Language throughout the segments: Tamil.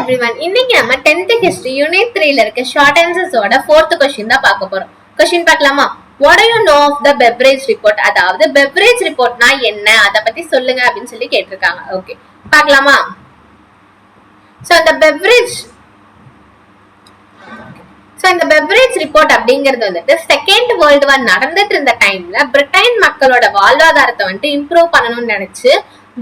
everyone. இன்னைக்கு நம்ம 10th history unit 3ல இருக்க short answers ஓட 4th question தான் பார்க்க போறோம். Question பார்க்கலாமா? What do you know of the beverage report? அதாவது beverage reportனா என்ன? அத பத்தி சொல்லுங்க அப்படினு சொல்லி கேட்டிருக்காங்க. ஓகே. பார்க்கலாமா? So the beverage report அப்படிங்கிறது வந்துட்டு செகண்ட் வேர்ல்டு வார் நடந்துட்டு இருந்த டைம்ல பிரிட்டன் மக்களோட வாழ்வாதாரத்தை வந்துட்டு இம்ப்ரூவ் பண்ணணும்னு நினைச்சு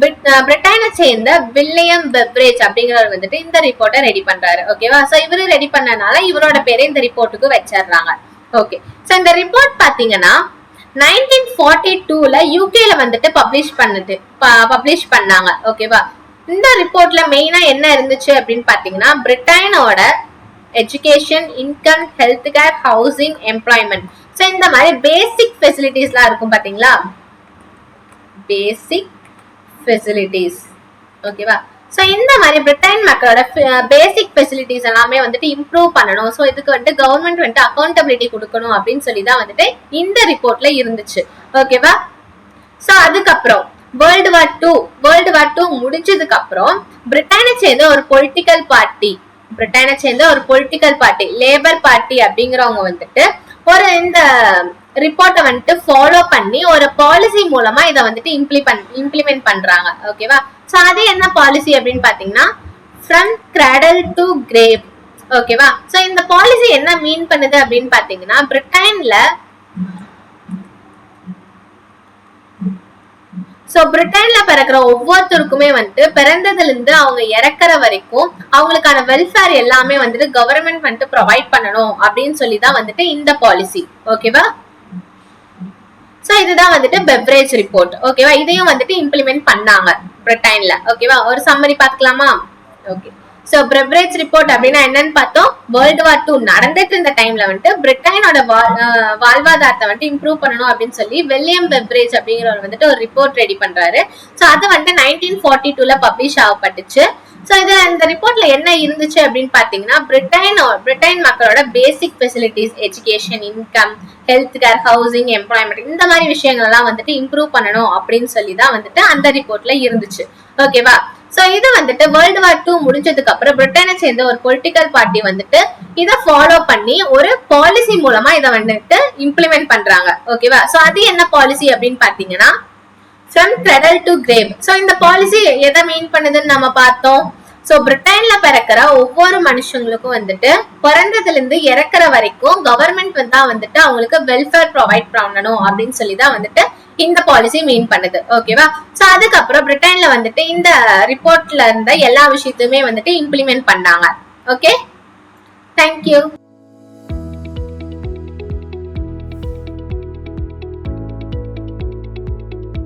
பிரிட்டனை சேர்ந்த வில்லியம் பெவரேஜ் அப்படிங்கிறவர் வந்துட்டு இந்த ரிப்போர்ட்டை ரெடி பண்றாரு. ஓகேவா? சோ இவரு ரெடி பண்ணனால இவரோட பேரை இந்த ரிப்போர்ட்டுக்கு வச்சிடுறாங்க. ஓகே. சோ இந்த ரிப்போர்ட் பாத்தீங்கன்னா 1942ல யூகேல வந்துட்டு பப்ளிஷ் பண்ணாங்க. ஓகேவா? இந்த ரிப்போர்ட்ல மெயினா என்ன இருந்துச்சு அப்படின்னு பாத்தீங்கன்னா பிரிட்டனோட education, income, health care, housing, employment, so இந்த மாதிரி பேசிக் ஃபெசிலிட்டிஸ்லாம் இருக்கும் பாத்தீங்களா, பேசிக் ஃபெசிலிட்டிஸ். ஓகேவா? சோ இந்த மாதிரி பிரிட்டன் மக்களோட பேசிக் ஃபெசிலிட்டிஸ் எல்லாமே வந்துட்டு இம்ப்ரூவ் பண்ணணும். சோ இதுக்கு வந்துட்டு கவர்மெண்ட் வந்துட்டு அக்கௌண்டபிலிட்டி கொடுக்கணும் அப்படின்னு சொல்லி தான் வந்துட்டு இந்த ரிப்போர்ட்ல இருந்துச்சு. ஓகேவா? சோ அதுக்கப்புறம் வேர்ல்டு வார் டூ முடிஞ்சதுக்கு அப்புறம் பிரிட்டனை சேர்ந்த ஒரு பொலிட்டிக்கல் பார்ட்டி லேபர் பார்ட்டி அப்படிங்கிறவங்க வந்துட்டு இந்த ரிப்போர்ட்டை வந்துட்டு ஃபாலோ பண்ணி ஒரு பாலிசி மூலமா இதை வந்துட்டு இம்ப்ளிமெண்ட் பண்றாங்க. ஓகேவா? சோ அது என்ன பாலிசி அப்படின்னு பாத்தீங்கன்னா ஃப்ரம் கிராடல் டு கிரேவ். ஓகேவா? சோ இந்த பாலிசி என்ன மீன் பண்ணுது அப்படின்னு பாத்தீங்கன்னா பிரிட்டன்ல பிறக்கிற ஒவ்வொருத்தருக்குமே வந்துட்டு பிறந்ததுல இருந்து அவங்க இறக்குற வரைக்கும் அவங்களுக்கான வெல்ஃபேர் எல்லாமே வந்துட்டு கவர்மெண்ட் வந்துட்டு ப்ரொவைட் பண்ணணும் அப்படின்னு சொல்லிதான் வந்துட்டு இந்த பாலிசி. ஓகேவா? சோ இதுதான் வந்துட்டு பெவரேஜ் ரிப்போர்ட். ஓகேவா? இதையும் வந்துட்டு இம்ப்ளிமெண்ட் பண்ணாங்க பிரிட்டன்ல. ஓகேவா? ஒரு சம்மரி பாத்துக்கலாமா? ஓகே. சோ பெவரேஜ் ரிப்போர்ட் அப்படின்னா என்னன்னு பார்த்தோம். வேர்ல்டு வார் 2 நடந்துட்டு இருந்த டைம்ல வந்துட்டு பிரிட்டனோட வாழ்வாதாரத்தை வந்துட்டு இம்ப்ரூவ் பண்ணணும் அப்படின்னு சொல்லி வில்லியம் பெவரேஜ் அப்படிங்கிறவர் வந்துட்டு ஒரு ரிப்போர்ட் ரெடி பண்றாரு. சோ அது வந்துட்டு 1942ல பப்ளிஷ் ஆகப்பட்டுச்சு. சோ இந்த ரிப்போர்ட்ல என்ன இருந்துச்சு அப்படின்னு பாத்தீங்கன்னா பிரிட்டன் மக்களோட பேசிக் facilities, education, income, health care, housing, employment, இந்த மாதிரி விஷயங்கள் எல்லாம் வந்துட்டு இம்ப்ரூவ் பண்ணணும் அப்படின்னு சொல்லி தான் வந்துட்டு அந்த ரிப்போர்ட்ல இருந்துச்சு. ஓகேவா? சோ இது வந்துட்டு வேர்ல்டு வார் 2 முடிஞ்சதுக்கு அப்புறம் பிரிட்டனை சேர்ந்த ஒரு பொலிட்டிக்கல் பார்ட்டி வந்துட்டு இதை ஃபாலோ பண்ணி ஒரு பாலிசி மூலமா இதை வந்துட்டு இம்ப்ளிமெண்ட் பண்றாங்க. ஓகேவா? சோ அது என்ன பாலிசி அப்படின்னு பாத்தீங்கன்னா from cradle to grave. So இந்த பாலிசி எதை மீன் பண்ணுதுன்னு நம்ம பார்த்தோம். சோ பிரிட்டன்ல பிறக்கிற ஒவ்வொரு மனுஷங்களுக்கும் வந்துட்டு பிறந்ததுல இருந்து இறக்குற வரைக்கும் கவர்மெண்ட் வந்துட்டு அவங்களுக்கு வெல்ஃபேர் ப்ரொவைட் பண்ணணும் அப்படின்னு சொல்லிதான் வந்துட்டு இந்த பாலிசி மீன் பண்ணுது. ஓகேவா? சோ அதுக்கப்புறம் பிரிட்டன்ல வந்துட்டு இந்த ரிப்போர்ட்ல இருந்த எல்லா விஷயத்தையுமே வந்துட்டு இம்ப்ளிமெண்ட் பண்ணாங்க. Okay, thank you.